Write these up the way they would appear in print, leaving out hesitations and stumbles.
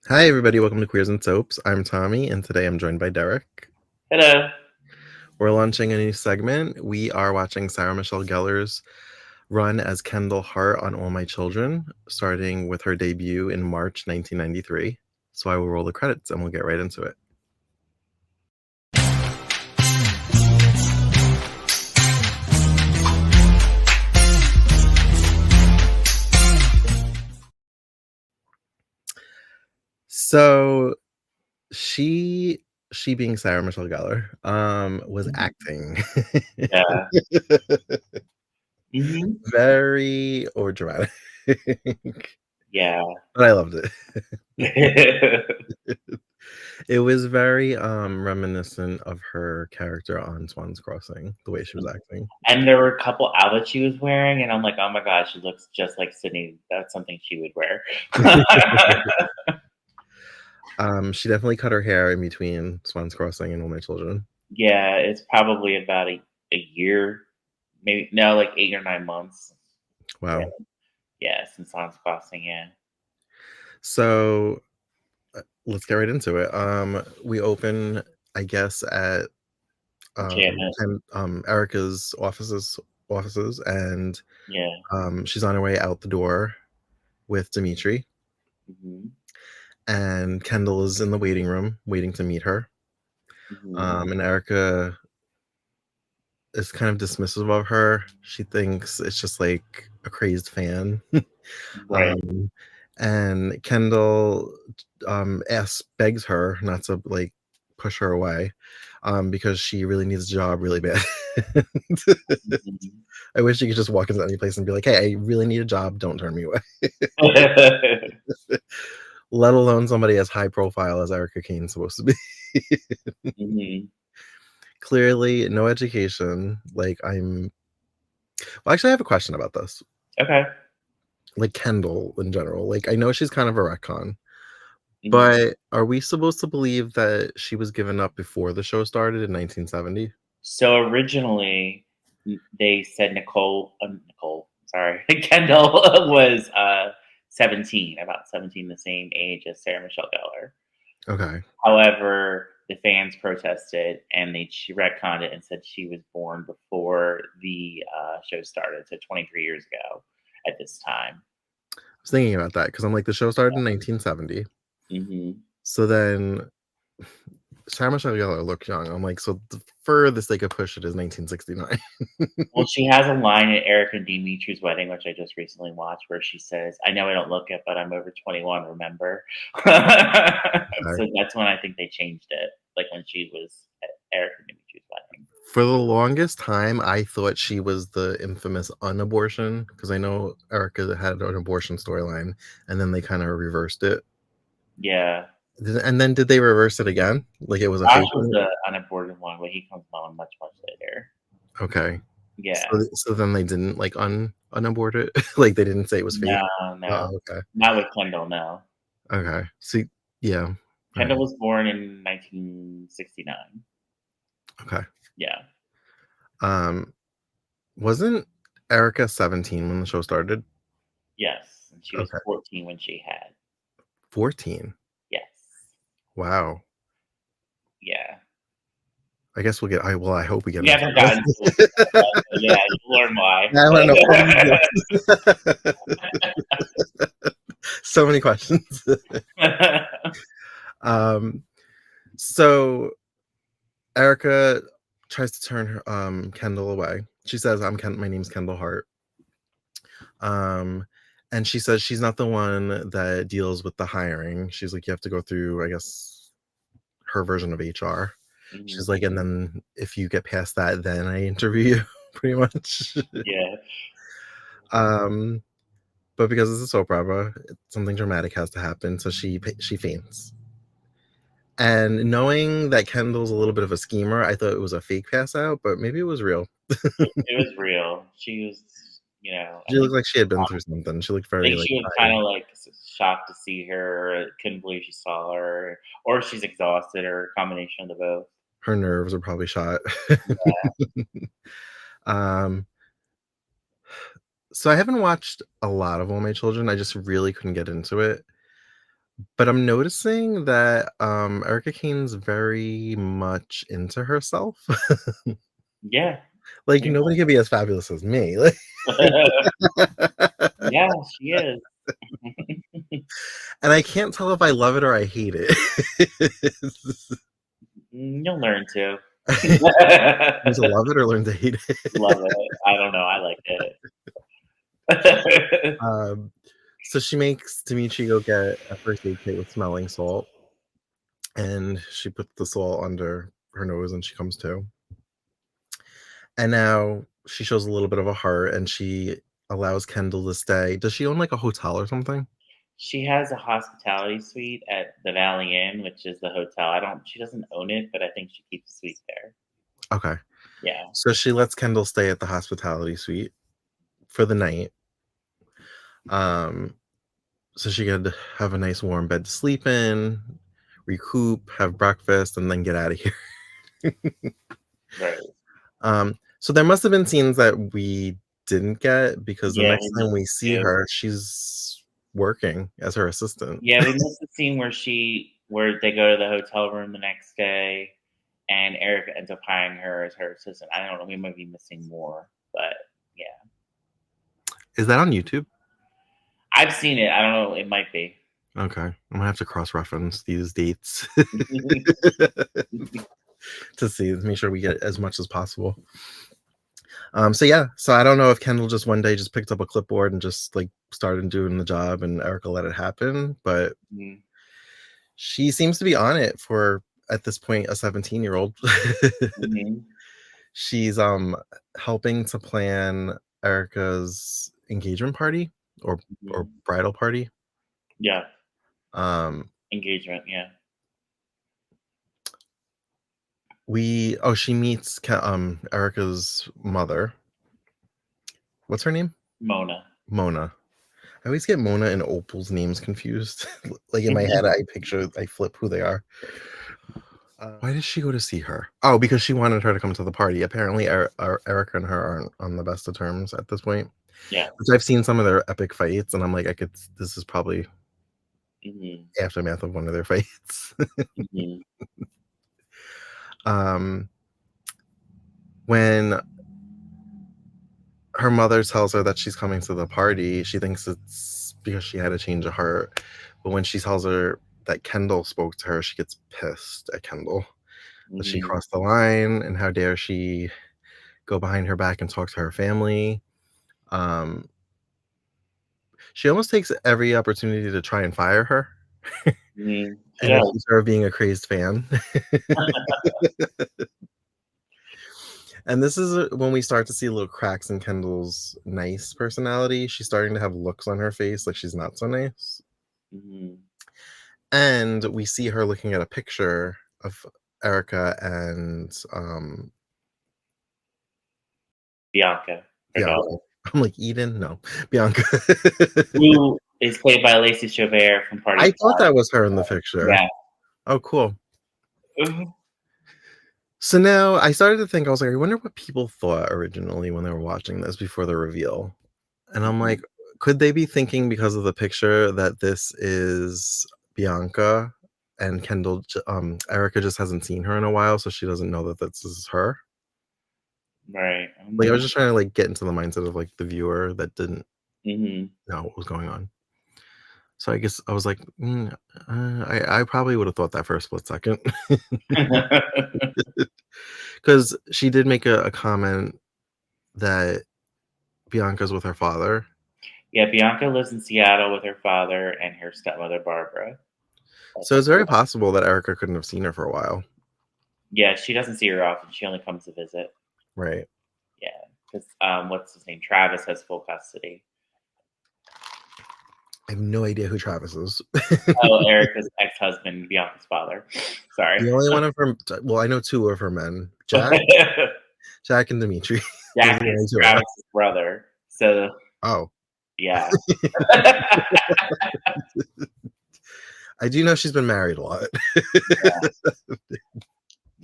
Hi, everybody. Welcome to Queers and Soaps. I'm Tommy, and today I'm joined by Derek. Hello. We're launching a new segment. We are watching Sarah Michelle Gellar's run as Kendall Hart on All My Children, starting with her debut in March 1993. So I will roll the credits and we'll get right into it. So she being Sarah Michelle Gellar, was acting. Yeah. Mhm. Very over dramatic. Yeah. But I loved it. It was very reminiscent of her character on Swan's Crossing, the way she was acting. And there were a couple outfits she was wearing, and I'm like, "Oh my gosh, she looks just like Sydney. That's something she would wear." She definitely cut her hair in between Swan's Crossing and All My Children. Yeah, it's probably about a year, maybe no, like 8 or 9 months. Yeah, Wow. yeah, since Science Crossing, yeah. So let's get right into it. We open, I guess, at Janet. Erica's offices, and Yeah. she's on her way out the door with Dimitri, Mhm. and Kendall is in the waiting room waiting to meet her. Mhm. And Erica is kind of dismissive of her. She thinks it's just like a crazed fan. Right. um, and Kendall begs her not to like push her away because she really needs a job really bad. Mhm. I wish she could just walk into any place and be like, "Hey, I really need a job. Don't turn me away." Let alone somebody as high profile as Erica Kane's supposed to be. Mhm. Clearly, no education. Well, actually, I have a question about this. Okay. Like Kendall in general. Like I know she's kind of a retcon, Mhm. but are we supposed to believe that she was given up before the show started in 1970? So originally, they said Nicole, sorry, Kendall was 17, about 17, the same age as Sarah Michelle Gellar. Okay. However, the fans protested and she retconned it and said she was born before the show started, so 23 years ago at this time. I was thinking about that because I'm like, the show started in 1970. Hmm. So then Sarah Michelle Gellar looked young. I'm like, so the furthest they could push it is 1969. Well, she has a line at Eric and Dimitri's wedding, which I just recently watched, where she says, "I know I don't look it, but I'm over 21. Remember?" Okay. So that's when I think they changed it, like when she was at Eric and Dimitri's wedding. For the longest time, I thought she was the infamous unabortion because I know Erica had an abortion storyline, and then they kind of reversed it. Yeah, And then did they reverse it again? Like it was a Josh fake was one? the unaborted one, but he comes along much later. Okay. Yeah, So then they didn't like unabort it? Like they didn't say it was fake? no, no, Oh, okay. not with Kendall. No, Okay. See, yeah. All Kendall right. was born in 1969. Okay. Yeah, Um, wasn't Erica 17 when the show started? yes, and she was Okay. 14 when she had. 14. Yes, Wow. yeah. I guess we'll I hope we get We into haven't gotten to it this. yet, but yeah, you'll learn why. I want to know all the details. So many questions. um, so Erica tries to turn her Kendall away. She says, my name's Kendall Hart." Um, and she says she's not the one that deals with the hiring. She's like, you have to go through, I guess, her version of HR. She's Mhm. like, and then if you get past that, then I interview you, pretty much. Yeah. um, but because it's a soap opera, something dramatic has to happen, so she faints. And knowing that Kendall's a little bit of a schemer, I thought it was a fake pass out, but maybe it was real. It was real. She was, I She think looked like she had been through something. She looked very like she was tired. kinda, like, shocked to see her, couldn't believe she saw her, or she's exhausted, or a combination of the both. Her nerves are probably shot. Yeah. um, so I haven't watched a lot of All My Children. I just really couldn't get into it. But I'm noticing that Erica Kane's very much into herself. Yeah. Like Pretty nobody can be as fabulous as me. Like much. Yeah, she is. and I can't tell if I love it or I hate it. You'll learn to. Learn to love it or learn to hate Love it. it. I don't know, I like it. um, so she makes Dimitri go get a first aid kit with smelling salt, and she puts the salt under her nose, and she comes to. And now she shows a little bit of a heart, and she allows Kendall to stay. Does she own like a hotel or something? She has a hospitality suite at the Valley Inn, which is the hotel. She doesn't own it, but I think she keeps a suite there. Okay. Yeah. So she lets Kendall stay at the hospitality suite for the night. Um, so she could have a nice warm bed to sleep in, recoup, have breakfast, and then get out of here. Right. So there must have been scenes that we didn't get because the Yeah, next we time missed we a see few. her, she's working as her assistant. Yeah, we missed the scene where they go to the hotel room the next day and Erica ends up hiring her as her assistant. I don't know, we might be missing more, but yeah. Is that on YouTube? I've seen it. I don't know, it might be. Okay. I'm gonna have to cross-reference these dates to see, to make sure we get as much as possible. So yeah, so I don't know if Kendall just one day just picked up a clipboard and just like started doing the job and Erica let it happen, but Mhm. she seems to be on it for at this point a 17-year-old. Mhm. She's helping to plan Erica's engagement party or Mhm. bridal party. Yeah, Um engagement, yeah. she meets Erica's mother. What's her name? Mona. Mona. I always get Mona and Opal's names confused. Like in my head, I flip who they are. Why did she go to see her? Oh, because she wanted her to come to the party. Apparently, Erica and her aren't on the best of terms at this point. Yeah. Which I've seen some of their epic fights, and I'm like, this is probably Mhm. aftermath of one of their fights. Mhm. um, when her mother tells her that she's coming to the party, she thinks it's because she had a change of heart. But when she tells her that Kendall spoke to her, she gets pissed at Kendall that she Mhm. crossed the line and how dare she go behind her back and talk to her family. Um, she almost takes every opportunity to try and fire her Mhm. She and does. accuse her of being a crazed fan. And this is when we start to see little cracks in Kendall's nice personality. She's starting to have looks on her face like she's not so nice. Mhm. And we see her looking at a picture of Erica and Bianca, her Bianca. daughter, I'm like, Eden? No, Bianca. who is played by Lacey Chabert from Party I thought Down. that was her in the picture. Yeah. Oh, cool. Mhm. So now I started to think, I was like, I wonder what people thought originally when they were watching this before the reveal. And I'm like, Mhm. could they be thinking because of the picture that this is Bianca and Erica just hasn't seen her in a while, so she doesn't know that this is her? Right. Like, I was just trying to like get into the mindset of like the viewer that didn't Mhm. know what was going on. So I guess I was like, I probably would have thought that for a split second because she did make a comment that Bianca's with her father. Yeah, Bianca lives in Seattle with her father and her stepmother, Barbara. That's So her it's very plan. possible that Erica couldn't have seen her for a while. Yeah, she doesn't see her often. She only comes to visit. Right. Yeah, because what's his name? Travis has full custody. I have no idea who Travis is. Oh, Erica's ex-husband, Bianca's father. Sorry. The only one of her, well, I know two of her men, Jack and Dimitri. Those are Jack the only is two I know. Travis's brother. So Oh, yeah. I do know she's been married a lot. Yeah.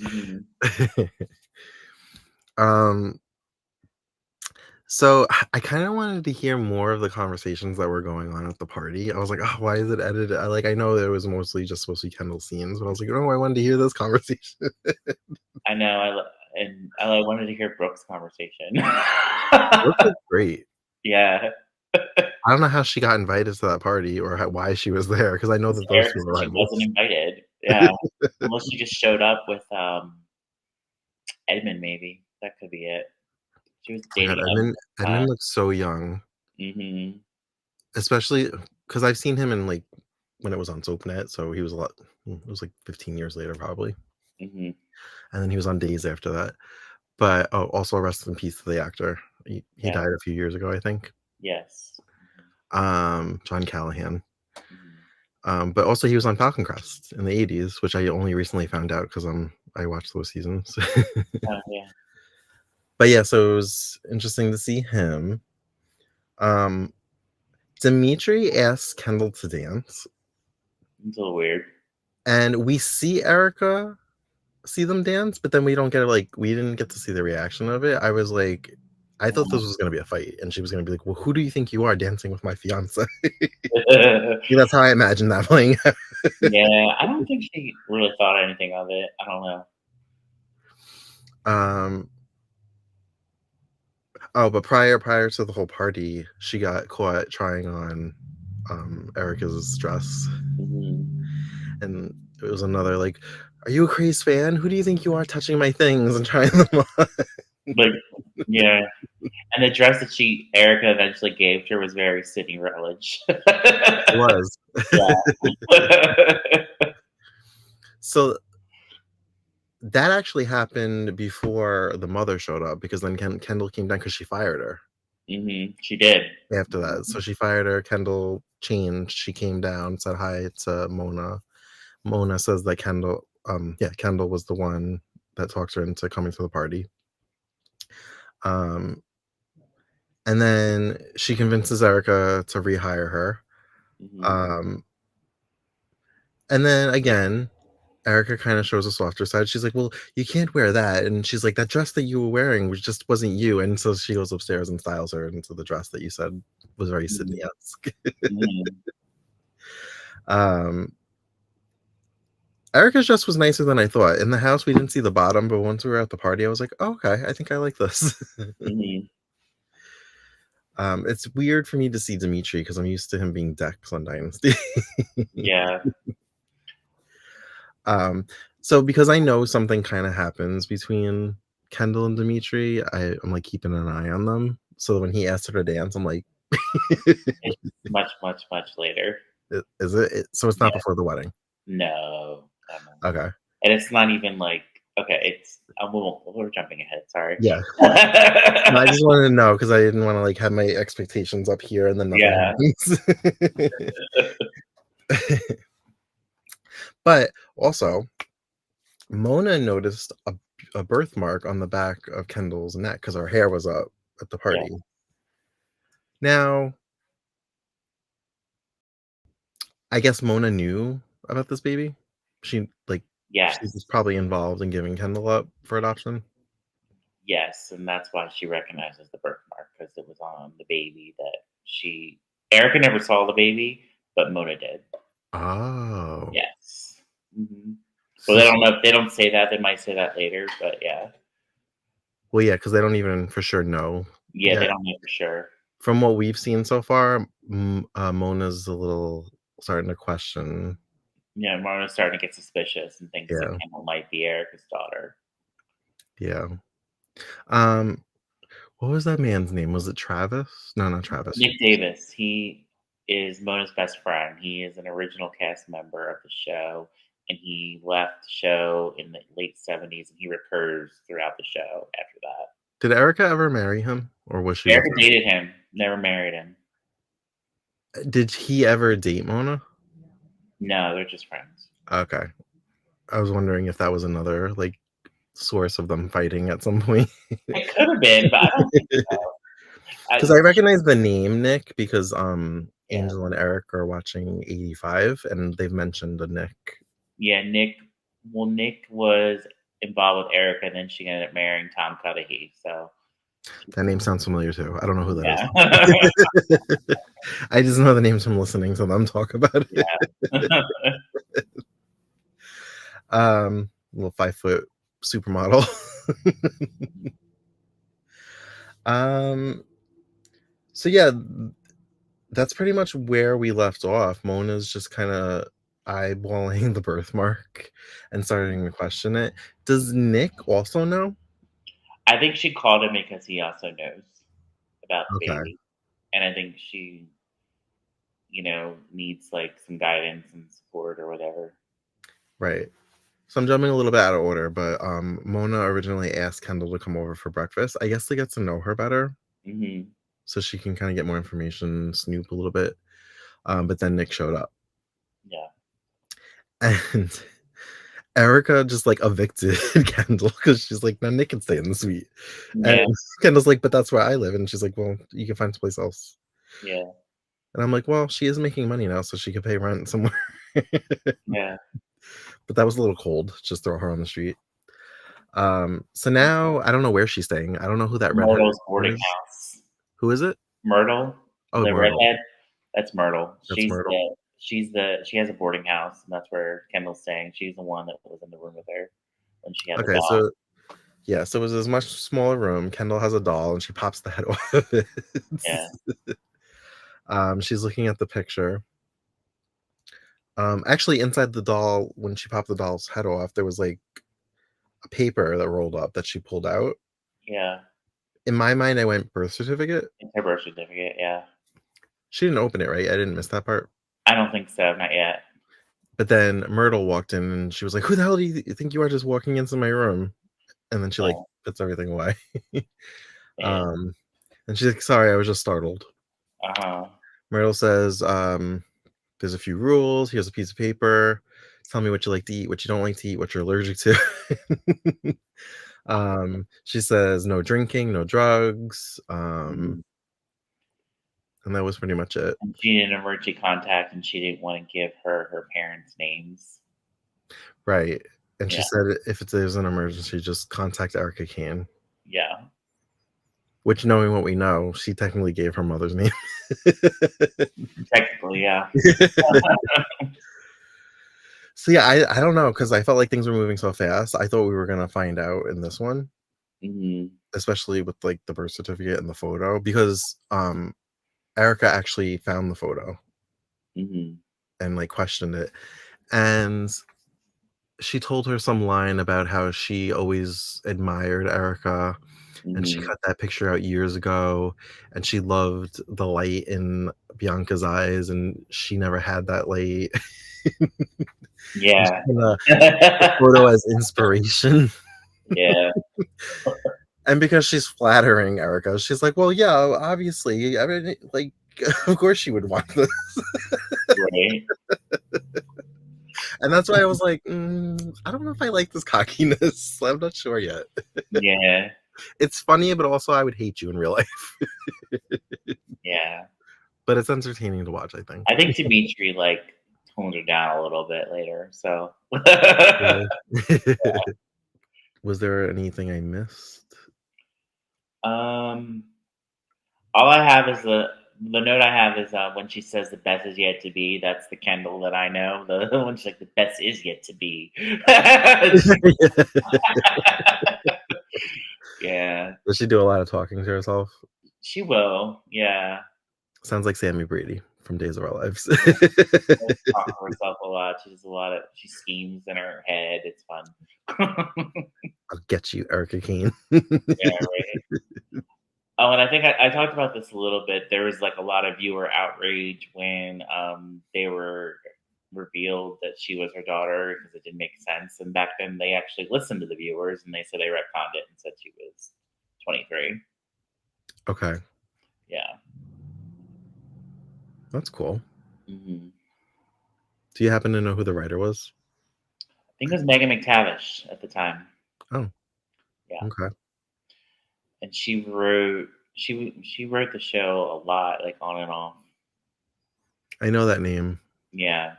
Mhm. um, So I kind of wanted to hear more of the conversations that were going on at the party. I was like, oh, why is it edited? I know it was mostly just supposed to be Kendall scenes, but I was like, oh, I wanted to hear this conversation. I know, I wanted to hear Brooke's conversation. Brooke was great. Yeah. I don't know how she got invited to that party or why she was there because I know that those Erica two are said she wasn't rivals. invited. Yeah. Unless she just showed up with, Edmund, maybe. That could be it. She was Oh my dating God, Edmund Edmund, at the time. Edmund looks so young, Mhm. especially because I've seen him in like when it was on SoapNet, so he was a lot. It was like 15 years later, probably, Mhm. and then he was on Days after that. But oh, also rest in peace to the actor. He Yeah. died a few years ago, I think. Yes. John Callahan. Mhm. But also he was on Falcon Crest in the 80s, which I only recently found out because I watched those seasons. Oh, yeah. But yeah, so it was interesting to see him. Um, Dimitri asks Kendall to dance, It's a little weird. and we see Erica see them dance, but then we didn't get to see the reaction of it. I was like, I thought this was gonna be a fight, and she was gonna be like, "Well, who do you think you are dancing with my fiance?" That's how I imagined that playing out. Yeah, I don't think she really thought anything of it. I don't know. Um, oh, but prior to the whole party, she got caught trying on Erica's dress, Mhm. and it was another like, "Are you a Craze fan? Who do you think you are touching my things and trying them on?" But yeah, and the dress that Erica eventually gave to her was very Sydney Rutledge. It was. Yeah. So that actually happened before the mother showed up because then Kendall came down because she fired her Mhm. She did. after that. So Mhm. she fired her. Kendall changed. She came down, said hi to Mona. Mona says that Kendall was the one that talks her into coming to the party. Um, and then she convinces Erica to rehire her. Mhm. Um, and then again, Erica kind of shows a softer side. She's like, "Well, you can't wear that," and she's like, "That dress that you were wearing was just wasn't you." And so she goes upstairs and styles her into the dress that you said was very Mhm. Sydney-esque. Mhm. um, Erica's dress was nicer than I thought. In the house, we didn't see the bottom, but once we were at the party, I was like, oh, "Okay, I think I like this." Mhm. It's weird for me to see Dimitri because I'm used to him being Dex on Dynasty. Yeah. um, so because I know something kind of happens between Kendall and Dimitri, I'm like keeping an eye on them. So when he asked her to dance, I'm like, It's much, much, much later. Is it? So it's not Yeah. before the wedding. No. No. Okay. And it's not even like okay, it's we're jumping ahead, sorry. Yeah. No, I just wanted to know because I didn't want to like have my expectations up here and then nothing Yeah. happens. But also, Mona noticed a birthmark on the back of Kendall's neck because her hair was up at the Yeah. party. Now, I guess Mona knew about this baby. She was Yes. probably involved in giving Kendall up for adoption. Yes, and that's why she recognizes the birthmark because it was on the baby that she Erica never saw the baby, but Mona did. Oh, Yes. Mhm. Well, so they she, don't know if they don't say that, they might say that later, but yeah. well, yeah, because they don't even for sure know Yeah, they yet. don't know for sure. From what we've seen so far, Mona's a little starting to question. Yeah, Mona's starting to get suspicious and thinks that Yeah, Kendall might be Erica's daughter. yeah. Um, what was that man's name? Was it Travis? No, not Travis. Nick Davis, he is Mona's best friend. He is an original cast member of the show, and he left the show in the late 70s, and he recurs throughout the show after that. Did Erica ever marry him, or was she with Erica him? dated him, never married him. Did he ever date Mona? No, they're just friends. Okay, I was wondering if that was another like source of them fighting at some point. It could have been, but I don't think so. Because I, I recognize the name Nick because yeah, Angel and Eric are watching 85 and they've mentioned a Nick. yeah. Nick, well, Nick was involved with Erica, and then she ended up marrying Tom Cudahy. So That name sounds familiar too. I don't know who that Yeah. is. I just know the names from listening to them talk about it. Yeah. Little 5-foot supermodel. um, so yeah, that's pretty much where we left off. Mona's just kind of eyeballing the birthmark and starting to question it. Does Nick also know? I think she called him because he also knows about the Okay, baby, and I think she, needs like some guidance and support or whatever. right. So I'm jumping a little bit out of order, but Mona originally asked Kendall to come over for breakfast. I guess to get to know her better, Hmm. so she can kind of get more information, snoop a little bit. But then Nick showed up, Yeah. and Erica just like evicted Kendall because she's like, "No, Nick can stay in the suite." And Yeah. Kendall's like, "But that's where I live," and she's like, "Well, you can find someplace else." Yeah. And I'm like, "Well, she is making money now, so she could pay rent somewhere." Yeah. But that was a little cold. Just throw her on the street. So now I don't know where she's staying. I don't know who that redheaded Myrtle's boarding is. house. Who is it? Myrtle, Oh, the Myrtle. redhead, that's Myrtle. That's Myrtle. She has a boarding house, and that's where Kendall's staying. She's the one that was in the room with her when she had the Okay, doll. so yeah, so it was this much smaller room. Kendall has a doll, and she pops the head off of it. Yeah. She's looking at the picture. Actually, inside the doll, when she popped the doll's head off, there was like a paper that rolled up that she pulled out. Yeah. In my mind, I went birth certificate. It's her birth certificate, yeah. She didn't open it, right? I didn't miss that part. I don't think so, not yet. But then Myrtle walked in and she was like, "Who the hell do you think you are just walking into my room?" And then she like Yeah. puts everything away. Yeah. um, and she's like, "Sorry, I was just startled." Uh-huh. Myrtle says, "There's a few rules. Here's a piece of paper. Tell me what you like to eat, what you don't like to eat, what you're allergic to." She says, "No drinking, no drugs." Mhm. And that was pretty much it. And she needed emergency contact, and she didn't wanna give her parents' names. Right. And she Yeah. said if there's an emergency, just contact Erica Kane. Yeah. Which, knowing what we know, she technically gave her mother's name. Technically, yeah. So yeah, I don't know because I felt like things were moving so fast. I thought we were gonna find out in this one, Mhm. especially with like the birth certificate and the photo, because Erica actually found the photo Mhm. and like questioned it. And she told her some line about how she always admired Erica and she Mhm. cut that picture out years ago and she loved the light in Bianca's eyes and she never had that light. And she Yeah. kinda took the photo as inspiration. Yeah. And because she's flattering Erica, she's like, "Well, yeah, obviously, I mean, like, of course she would want this." Right. And that's why I was like, I don't know if I like this cockiness. I'm not sure yet. Yeah. It's funny, but also I would hate you in real life. Yeah. But it's entertaining to watch, I think. I think Dimitri, like, toned her down a little bit later, so Really? Was there anything I missed? Um, all I have is the note I have is, when she says the best is yet to be, that's the Kendall that I know. The one she's like, "The best is yet to be." Yeah. Does she do a lot of talking to herself? She will, yeah. Sounds like Sammy Brady from Days of Our Lives. Yeah, she does talk to herself a lot. She does a lot of she schemes in her head, it's fun. I'll get you, Erica Kane. Yeah, right. Oh, and I think I talked about this a little bit. There was like a lot of viewer outrage when they were revealed that she was her daughter because it didn't make sense. And back then, they actually listened to the viewers and they said they retconned it and said she was 23. Okay, Yeah. that's cool. Hmm. Do you happen to know who the writer was? I think it was Megan McTavish at the time. Oh, Yeah, okay. and she wrote the show a lot, like on and off. I know that name. Yeah,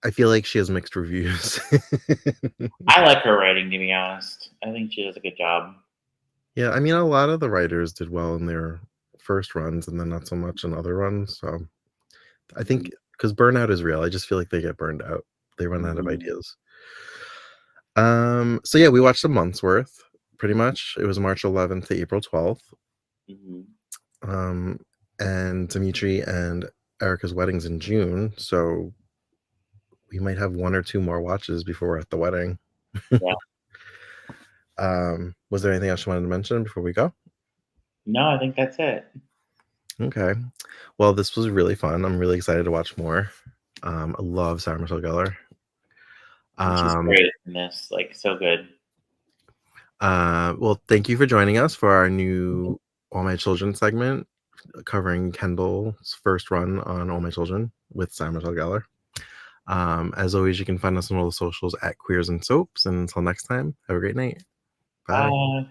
I feel like she has mixed reviews. I like her writing, to be honest. I think she does a good job. Yeah, I mean, a lot of the writers did well in their first runs and then not so much in other runs, so I think Mhm, because burnout is real, I just feel like they get burned out. They run out of mhm, ideas. So yeah, we watched a month's worth, pretty much. It was March 11th to April 12th. mhm. Um, and Dimitri and Erica's wedding's in June, so we might have 1 or 2 more watches before we're at the wedding. Yeah. Was there anything else you wanted to mention before we go? No, I think that's it. Okay. Well, this was really fun. I'm really excited to watch more. I love Sarah Michelle Gellar. And she's Um, great in this, like, so good. well, thank you for joining us for our new All My Children segment covering Kendall's first run on All My Children with Sarah Michelle Gellar. As always, you can find us on all the socials at Queers and Soaps. And until next time, have a great night. Bye. Bye.